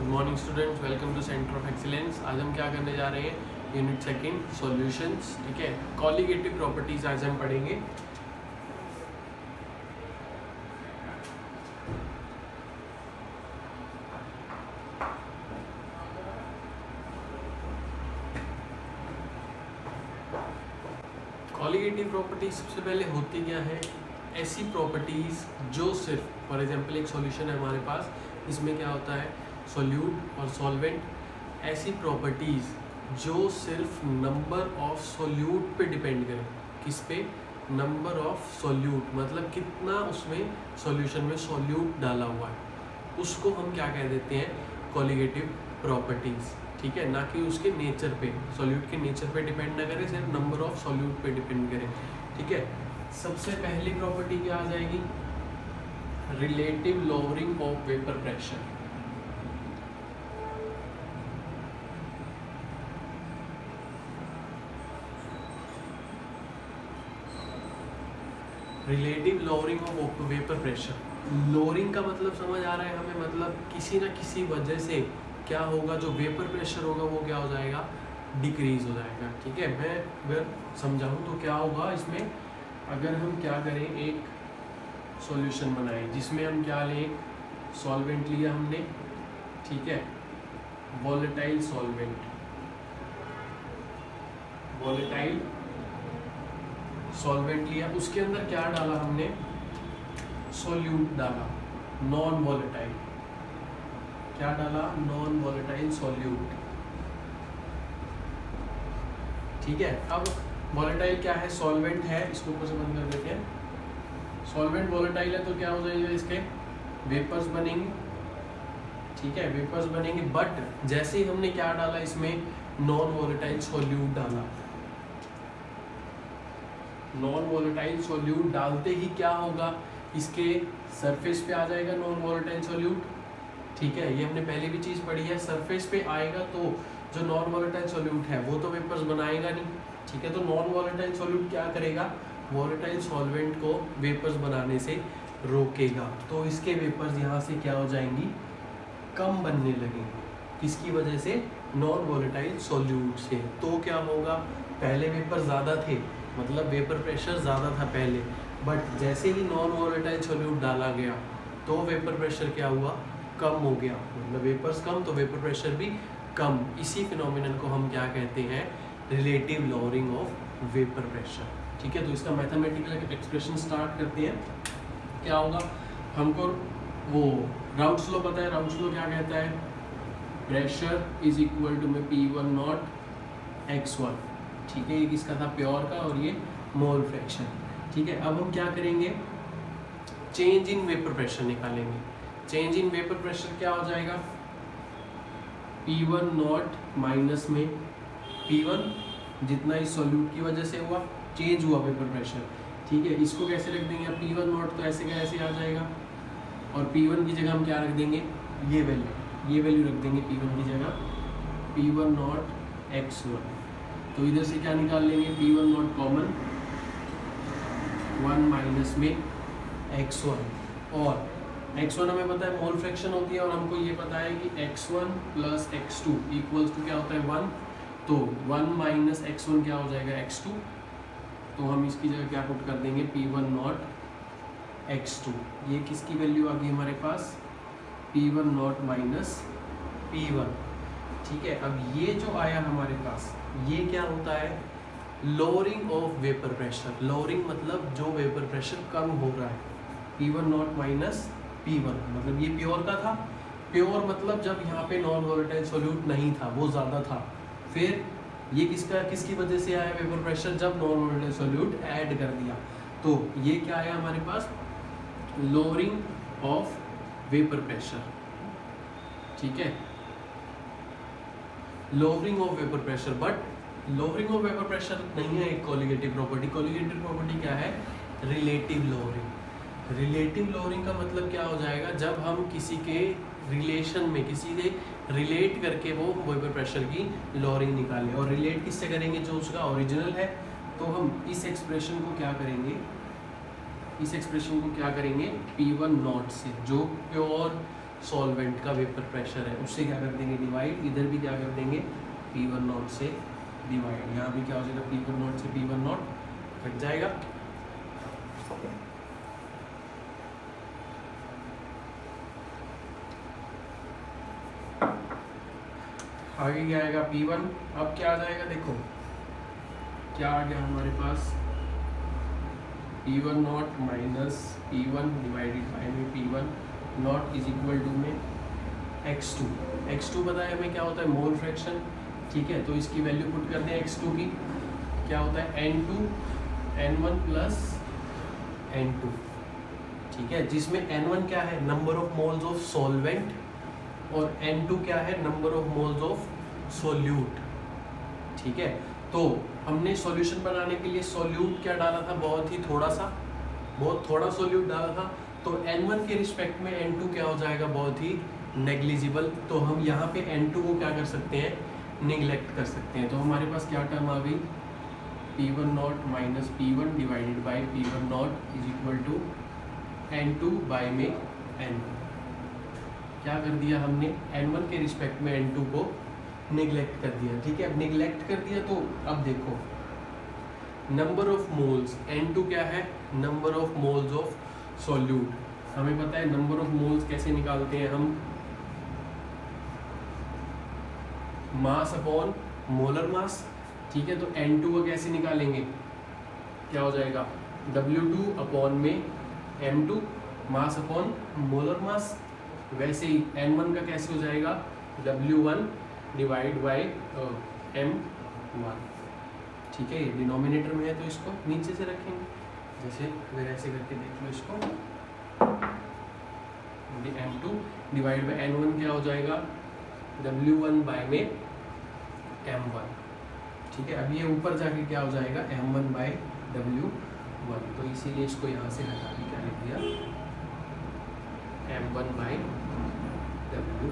Morning students, welcome to centre of excellence. आज हम क्या करने जा रहे हैं, यूनिट सेकंड सॉल्यूशंस। ठीक है, कॉलिगेटिव प्रॉपर्टीज आज हम पढ़ेंगे। कॉलिगेटिव प्रॉपर्टीज सबसे पहले होती क्या है, ऐसी प्रॉपर्टीज जो सिर्फ फॉर एग्जांपल एक सॉल्यूशन है हमारे पास, इसमें क्या होता है सोल्यूट और सॉल्वेंट। ऐसी प्रॉपर्टीज जो सिर्फ नंबर ऑफ सोल्यूट पे डिपेंड करें। किस पे? नंबर ऑफ सोल्यूट, मतलब कितना उसमें सॉल्यूशन में सोल्यूट डाला हुआ है, उसको हम क्या कह देते हैं, कॉलिगेटिव प्रॉपर्टीज। ठीक है, ना कि उसके नेचर पे, सॉल्यूट के नेचर पे डिपेंड ना करे, सिर्फ नंबर ऑफ सॉल्यूट पे डिपेंड करे। ठीक है, सबसे पहली प्रॉपर्टी क्या आ जाएगी, relative lowering of vapour pressure. Relative lowering of vapour pressure. Lowering का मतलब समझ आ रहा है हमें, मतलब किसी ना किसी वजह से क्या होगा, जो वेपर प्रेशर होगा वो क्या हो जाएगा, डिक्रीज हो जाएगा। ठीक है, मैं अगर समझाऊँ तो क्या होगा इसमें, अगर हम क्या करें, एक सॉल्यूशन बनाएं जिसमें हम क्या लें, सॉल्वेंट लिया हमने, ठीक है, वोलेटाइल सॉल्वेंट, वोलेटाइल सॉल्वेंट लिया, उसके अंदर क्या डाला हमने, सोल्यूट डाला, नॉन वोलेटाइल। क्या डाला, नॉन वोलेटाइल सोल्यूट। ठीक है, अब वोलेटाइल क्या है, सॉल्वेंट है, इसको ऊपर से बंद कर देते हैं। सॉल्वेंट वोलेटाइल है तो क्या हो जाएगा, इसके वेपर्स बनेंगे। ठीक है, वेपर्स बनेंगे, बट जैसे ही हमने क्या डाला इसमें, नॉन वोलेटाइल सोल्यूट डाला। नॉन वोलेटाइल सोल्यूट डालते ही क्या होगा, इसके सरफेस पे आ जाएगा नॉन वोलेटाइल सोल्यूट। ठीक है, ये हमने पहले भी चीज़ पढ़ी है, सरफेस पे आएगा तो जो नॉन वोलेटाइल सोल्यूट है वो तो वेपर्स बनाएगा नहीं। ठीक है, तो नॉन वोलेटाइल सोल्यूट क्या करेगा, वोलेटाइल सॉल्वेंट को वेपर्स बनाने से रोकेगा, तो इसके वेपर्स यहाँ से क्या हो जाएंगी, कम बनने लगेंगे। किसकी वजह से, नॉन वोलेटाइल सोल्यूट से। तो क्या होगा, पहले वेपर ज़्यादा थे, मतलब वेपर प्रेशर ज़्यादा था पहले, बट जैसे ही नॉन वोलेटाइल सोल्यूट डाला गया तो वेपर प्रेशर क्या हुआ, कम हो गया। मतलब वेपर्स कम तो वेपर प्रेशर भी कम। इसी फिनोमिनन को हम क्या कहते हैं, relative lowering of vapour pressure. ठीक है, तो इसका मैथमेटिकल एक्सप्रेशन स्टार्ट करते हैं। क्या होगा, हमको वो राउट्स लॉ पता है। राउट्स लॉ क्या कहता है, प्रेशर इज इक्वल टू में P1 नॉट x1। ठीक है, ये किसका था, प्योर का, और ये मोल फ्रैक्शन। ठीक है, अब हम क्या करेंगे, चेंज इन वेपर प्रेशर निकालेंगे। चेंज इन वेपर प्रेशर क्या हो जाएगा, P1 नॉट माइनस में P1, जितना इस सॉल्यूट की वजह से हुआ, चेंज हुआ वेपर प्रेशर। ठीक है, इसको कैसे रख देंगे, P1 नॉट तो ऐसे का ऐसे आ जाएगा, और P1 की जगह हम क्या रख देंगे, ये वैल्यू रख देंगे P1 की जगह, P1 नॉट x1। तो इधर से क्या निकाल लेंगे, P1 नॉट कॉमन, 1 माइनस में x1, और x1 हमें पता है मोल फ्रैक्शन होती है, और हमको ये पता है कि x1 plus x2 equals to क्या होता है, 1। तो 1 माइनस x1 क्या हो जाएगा, x2। तो हम इसकी जगह क्या पुट कर देंगे, P1 नॉट x2। ये किसकी वैल्यू आ गई हमारे पास, P1 नॉट माइनस P1। ठीक है, अब ये जो आया हमारे पास, ये क्या होता है, lowering of vapour pressure. Lowering मतलब जो वेपर प्रेशर कम हो रहा है, P1 नॉट माइनस P1, मतलब ये प्योर का था। प्योर मतलब जब यहाँ पे नॉन वोलेटाइल सोल्यूट नहीं था, वो ज़्यादा था। फिर ये किसकी वजह से आया वेपर प्रेशर, जब नॉन वोलेटाइल सोल्यूट ऐड कर दिया, तो ये क्या आया हमारे पास, लोअरिंग ऑफ वेपर प्रेशर। ठीक है, lowering of vapour pressure, but lowering of vapour pressure नहीं है एक कॉलिगेटिव प्रॉपर्टी। कॉलिगेटिव प्रॉपर्टी क्या है, रिलेटिव लोअरिंग। रिलेटिव लोअरिंग का मतलब क्या हो जाएगा, जब हम किसी के रिलेशन में, किसी से रिलेट करके वो वेपर प्रेशर की लोअरिंग निकालें, और रिलेट किससे करेंगे, जो उसका ओरिजिनल है। तो हम इस एक्सप्रेशन को क्या करेंगे, इस एक्सप्रेशन को क्या करेंगे P1 नॉट से, जो प्योर सॉल्वेंट का वेपर प्रेशर है, उससे क्या कर देंगे डिवाइड, इधर भी क्या कर देंगे P1 नॉट से डिवाइड, यहाँ भी क्या हो जाएगा P1 नॉट से P1 नॉट कट जाएगा। आगे क्या आएगा P1, अब क्या आ जाएगा देखो क्या आ गया हमारे पास P1 not minus P1 divided bye में P1 not is equal to में x2 पता है हमें क्या होता है मोल फ्रैक्शन, ठीक है। तो इसकी वैल्यू पुट करते हैं x2 की, क्या होता है N2 N1 प्लस N2, ठीक है, जिसमें N1 क्या है number of moles of solvent और N2 क्या है number of moles of solute, ठीक है। तो हमने सॉल्यूशन बनाने के लिए सोल्यूट क्या डाला था, बहुत थोड़ा सोल्यूट डाला था, तो N1 के रिस्पेक्ट में N2 क्या हो जाएगा बहुत ही नेग्लिजिबल, तो हम यहाँ पे N2 को क्या कर सकते हैं निगलेक्ट कर सकते हैं। तो हमारे पास क्या टर्म आ गई P1 not minus P1 divided by P1 not is equal to N2 by में N, क्या कर दिया हमने N1 के रिस्पेक्ट में N2 को निगलेक्ट कर दिया, ठीक है। अब निगलेक्ट कर दिया तो अब देखो नंबर ऑफ मोल्स, N2 क्या है number of moles of solute, हमें पता है नंबर ऑफ मोल्स कैसे निकालते हैं हम, मास अपॉन मोलर मास, ठीक है। तो N2 को कैसे निकालेंगे, क्या हो जाएगा W2 अपॉन में M2 mass upon molar mass, वैसे ही N1 का कैसे हो जाएगा W1 डिवाइड बाय M1, ठीक है। ये डिनोमिनेटर में है तो इसको नीचे से रखेंगे, जैसे अगर ऐसे करके देख लो इसको M2 डिवाइड बाय N1 क्या हो जाएगा W1 बाय में M1, ठीक है। अब ये ऊपर जाके क्या हो जाएगा M1 बाय W1, तो इसीलिए इसको यहाँ से हटा के क्या लिख दिया M1 बाय W,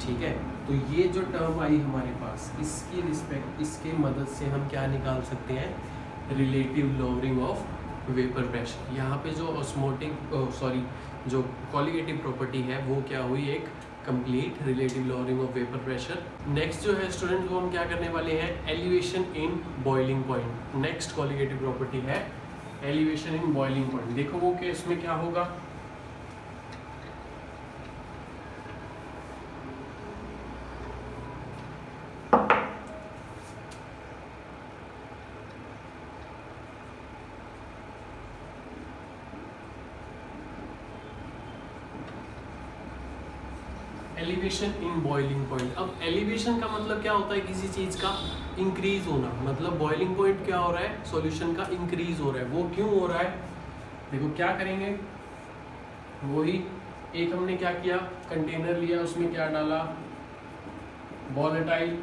ठीक है। तो ये जो टर्म आई हमारे पास इसकी रिस्पेक्ट, इसके मदद से हम क्या निकाल सकते हैं relative lowering of vapour pressure. यहाँ पे जो ऑस्मोटिक जो कॉलिगेटिव प्रॉपर्टी है वो क्या हुई एक complete relative lowering of vapour pressure. Next जो है स्टूडेंट वो हम क्या करने वाले हैं elevation in boiling point. Next colligative property है एलिवेशन इन बॉइलिंग पॉइंट। देखो वो केस में क्या होगा, एलिवेशन इन बॉइलिंग पॉइंट। अब एलिवेशन का मतलब क्या होता है किसी चीज़ का इंक्रीज होना, मतलब बॉइलिंग पॉइंट क्या हो रहा है सॉल्यूशन का इंक्रीज हो रहा है। वो क्यों हो रहा है देखो क्या करेंगे, वही एक हमने क्या किया कंटेनर लिया उसमें क्या डाला वोलेटाइल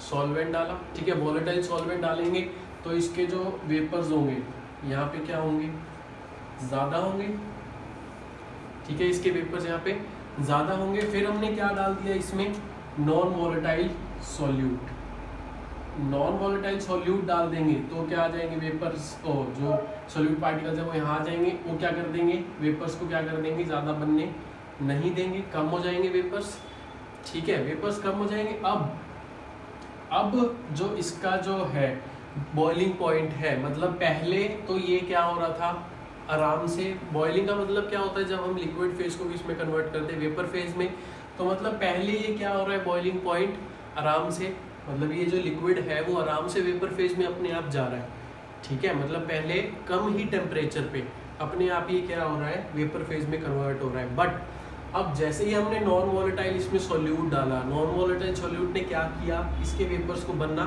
सॉल्वेंट डाला, ठीक है। वोलेटाइल सॉल्वेंट डालेंगे तो इसके जो वेपर्स होंगे यहाँ पे क्या होंगे ज़्यादा होंगे, ठीक है। इसके वेपर्स यहाँ पे ज़्यादा होंगे। फिर हमने क्या डाल दिया इसमें non volatile solute, non volatile solute डाल देंगे तो क्या आ जाएंगे वेपर्स, जो सॉल्यूट पार्टिकल्स है वो यहाँ आ जाएंगे, वो क्या कर देंगे वेपर्स को क्या कर देंगे ज़्यादा बनने नहीं देंगे, कम हो जाएंगे वेपर्स, ठीक है। वेपर्स कम हो जाएंगे। अब जो इसका जो है बॉइलिंग पॉइंट है, मतलब पहले तो ये क्या हो रहा था आराम से, बॉइलिंग का मतलब क्या होता है जब हम लिक्विड फेज को किस में कन्वर्ट करते हैं वेपर फेज में, तो मतलब पहले ये क्या हो रहा है बॉइलिंग पॉइंट आराम से, मतलब ये जो लिक्विड है वो आराम से वेपर फेज में अपने आप जा रहा है, ठीक है। मतलब पहले कम ही टेम्परेचर पे अपने आप ये क्या हो रहा है वेपर फेज में कन्वर्ट हो रहा है। बट अब जैसे ही हमने नॉन वोलेटाइल इसमें सॉल्यूट डाला, नॉन वोलेटाइल सॉल्यूट ने क्या किया इसके वेपर्स को बनना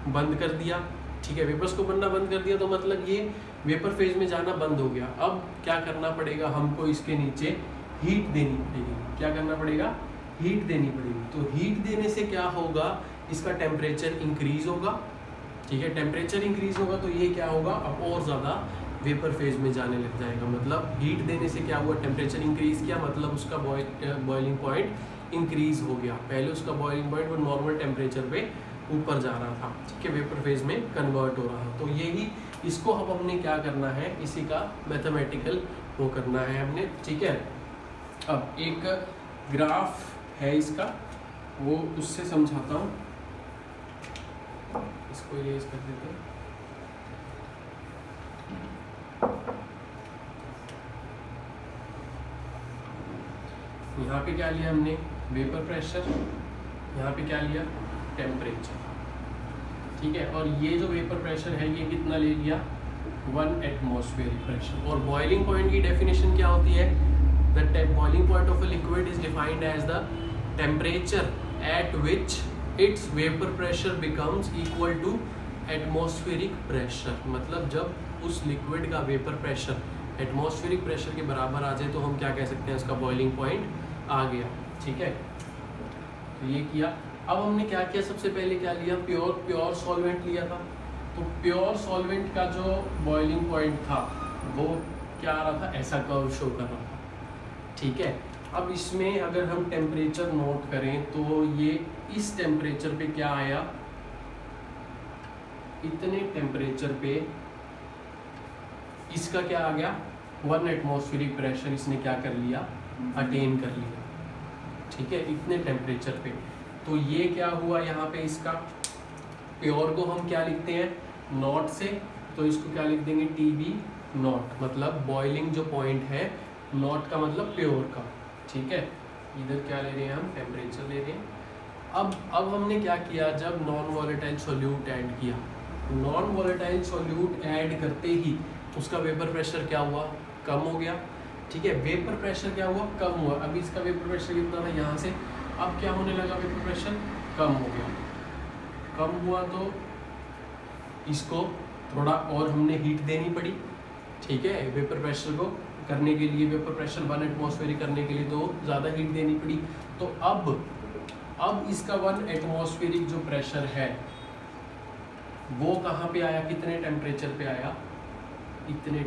बंद कर दिया, ठीक है। वेपर्स को बनना बंद कर दिया तो मतलब ये वेपर फेज में जाना बंद हो गया। अब क्या करना पड़ेगा हमको इसके नीचे हीट देनी पड़ेगी, क्या करना पड़ेगा हीट देनी पड़ेगी। तो हीट देने से क्या होगा इसका टेम्परेचर इंक्रीज होगा, ठीक है। टेम्परेचर इंक्रीज होगा तो ये क्या होगा अब और ज़्यादा वेपर फेज में जाने लग जाएगा। मतलब हीट देने से क्या हुआ टेम्परेचर इंक्रीज किया, मतलब उसका बॉइलिंग पॉइंट इंक्रीज हो गया। पहले उसका बॉइलिंग पॉइंट वो नॉर्मल टेम्परेचर पे ऊपर जा रहा था, ठीक है, वेपर फेज में कन्वर्ट हो रहा था। तो यही इसको अब हमने क्या करना है इसी का मैथमेटिकल वो करना है हमने, ठीक है। अब एक ग्राफ है इसका, वो उससे समझाता हूँ। इसको इरेज कर देते हैं। यहाँ पे क्या लिया हमने, वेपर प्रेशर, यहाँ पे क्या लिया, टेम्परेचर, ठीक है। और ये जो वेपर प्रेशर है ये कितना ले लिया, 1 एटमॉस्फेरिक प्रेशर। और बॉइलिंग पॉइंट की डेफिनेशन क्या होती है, the boiling point of a liquid is defined as the temperature at which its vapour pressure becomes equal to atmospheric pressure. मतलब जब उस लिक्विड का वेपर प्रेशर एटमॉस्फेरिक प्रेशर के बराबर आ जाए तो हम क्या कह सकते हैं, उसका बॉइलिंग पॉइंट आ गया, ठीक है। तो ये किया। अब हमने क्या किया, सबसे पहले क्या लिया, प्योर सॉल्वेंट लिया था। तो प्योर सॉल्वेंट का जो बॉइलिंग पॉइंट था वो क्या आ रहा था, ऐसा कर्व शो कर रहा था, ठीक है। अब इसमें अगर हम टेम्परेचर नोट करें तो ये इस टेम्परेचर पे क्या आया, इतने टेम्परेचर पे इसका क्या आ गया, 1 एटमॉस्फेरिक प्रेशर इसने क्या कर लिया, अटेन कर लिया, ठीक है, इतने टेम्परेचर पे। तो ये क्या हुआ यहाँ पे, इसका प्योर को हम क्या लिखते हैं, नॉट से, तो इसको क्या लिख देंगे, TB नॉट, मतलब बॉइलिंग जो पॉइंट है, नॉट का मतलब प्योर का, ठीक है। इधर क्या ले रहे हैं हम, टेम्परेचर ले रहे हैं। अब हमने क्या किया, जब नॉन वॉलेटाइल सोल्यूट ऐड किया, नॉन वॉलेटाइल सोल्यूट ऐड करते ही उसका वेपर प्रेशर क्या हुआ, कम हो गया, ठीक है। वेपर प्रेशर क्या हुआ, कम हुआ। अभी इसका वेपर प्रेशर कितना था यहाँ से, अब क्या होने लगा, वेपर प्रेशर कम हो गया। कम हुआ तो इसको थोड़ा और हमने हीट देनी पड़ी, ठीक है, वेपर प्रेशर को करने के लिए, वेपर प्रेशर 1 एटमॉस्फेरिक करने के लिए तो ज़्यादा हीट देनी पड़ी। तो अब इसका 1 एटमॉस्फेरिक जो प्रेशर है वो कहाँ पे आया, कितने टेम्परेचर पे आया, इतने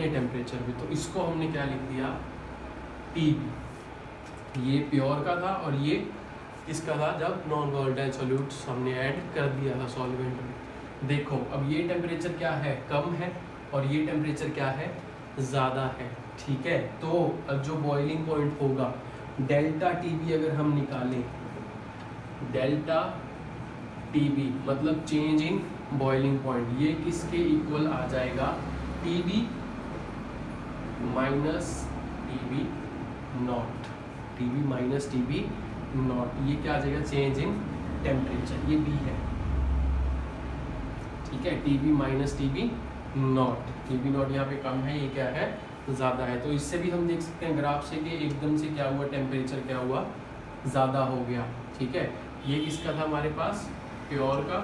टेम्परेचर पे। तो इसको हमने क्या लिख दिया, TB। ये प्योर का था और ये इसका था जब नॉन वॉलेटाइल सॉल्यूट्स हमने ऐड कर दिया था सॉल्वेंट में। देखो अब ये टेम्परेचर क्या है, कम है, और ये टेम्परेचर क्या है, ज़्यादा है, ठीक है। तो अब जो बॉइलिंग पॉइंट होगा, डेल्टा TB अगर हम निकालें, डेल्टा TB मतलब चेंज इन बॉइलिंग पॉइंट, ये किसके इक्वल आ जाएगा, TB minus TB not, TB minus TB not, ये क्या आ जाएगा, चेंज इन टेम्परेचर, ये B है, ठीक है। TB minus TB not, TB not यहाँ पे कम है, ये क्या है, ज़्यादा है। तो इससे भी हम देख सकते हैं ग्राफ से कि एकदम से क्या हुआ, टेम्परेचर क्या हुआ, ज़्यादा हो गया, ठीक है। ये किसका था हमारे पास, प्योर का,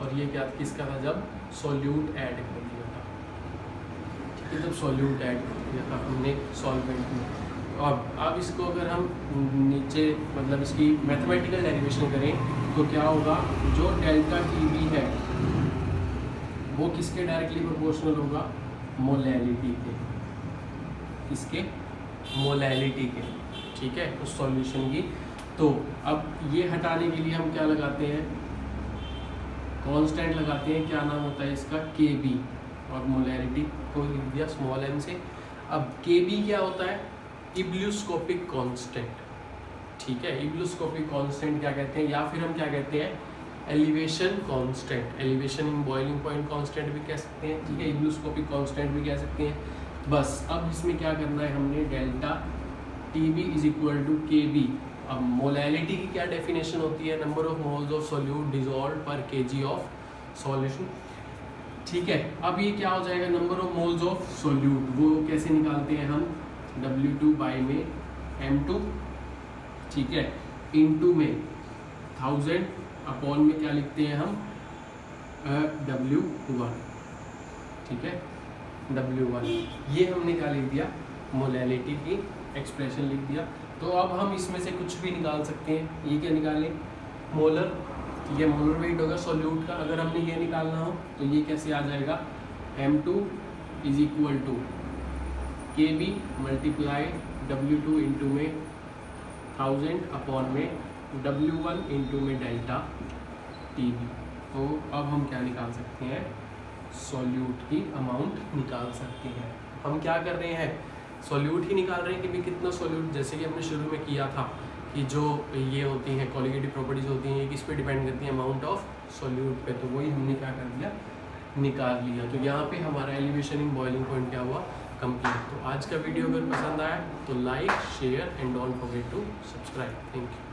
और ये क्या किसका था, जब सॉल्यूट ऐड कर दिया था, ठीक है, जब सॉल्यूट ऐड कर दिया था हमने सॉल्वेंट में। अब इसको अगर हम नीचे मतलब इसकी मैथमेटिकल डेरिवेशन करें तो क्या होगा, जो डेल्टा TB है वो किसके डायरेक्टली प्रोपोर्शनल होगा, मोलैलिटी के, किसके, मोलैलिटी के, ठीक है, उस सॉल्यूशन की। तो अब ये हटाने के लिए हम क्या लगाते हैं, कांस्टेंट लगाते हैं, क्या नाम होता है इसका, KB, और मोलैरिटी को लिख दिया स्मॉल m से। अब KB क्या होता है, इब्ल्यूस्कोपिक कांस्टेंट, ठीक है। इब्ल्यूस्कोपिक कांस्टेंट क्या कहते हैं, या फिर हम क्या कहते हैं, elevation constant, elevation in boiling point constant भी कह सकते हैं, ठीक है, इब्ल्यूस्कोपिक कांस्टेंट भी कह सकते हैं। बस अब इसमें क्या करना है हमने, delta TB is equal to KB। अब मोलैलिटी की क्या डेफिनेशन होती है, number of moles of solute dissolved पर kg ऑफ सॉल्यूशन, ठीक है। अब ये क्या हो जाएगा, number of moles of solute, वो कैसे निकालते हैं हम, W2 बाई में M2, ठीक है, इनटू में 1000 अपॉन में क्या लिखते हैं हम, W1, ठीक है, W1। ये हमने क्या लिख दिया, मोलैलिटी की एक्सप्रेशन लिख दिया। तो अब हम इसमें से कुछ भी निकाल सकते हैं। ये क्या निकालें, मोलर, ये मोलर वेट होगा सॉल्यूट का। अगर हमने ये निकालना हो तो ये कैसे आ जाएगा, M2 is equal to KB multiply W2 into में 1000 अपॉन में W1 इंटू में डेल्टा TB। तो अब हम क्या निकाल सकते हैं, सॉल्यूट की अमाउंट निकाल सकती है। हम क्या कर रहे हैं, सॉल्यूट ही निकाल रहे हैं कि भाई कितना सॉल्यूट, जैसे कि हमने शुरू में किया था कि जो ये होती हैं कॉलिगेटिव प्रॉपर्टीज होती हैं, ये किस पे डिपेंड करती हैं, अमाउंट ऑफ सॉल्यूट पे। तो वही हमने क्या कर दिया, निकाल लिया। तो यहाँ पे हमारा एलिवेशन इन बॉइलिंग पॉइंट क्या हुआ, कंप्लीट। तो आज का वीडियो अगर पसंद आया तो like, share and don't forget to subscribe. Thank you.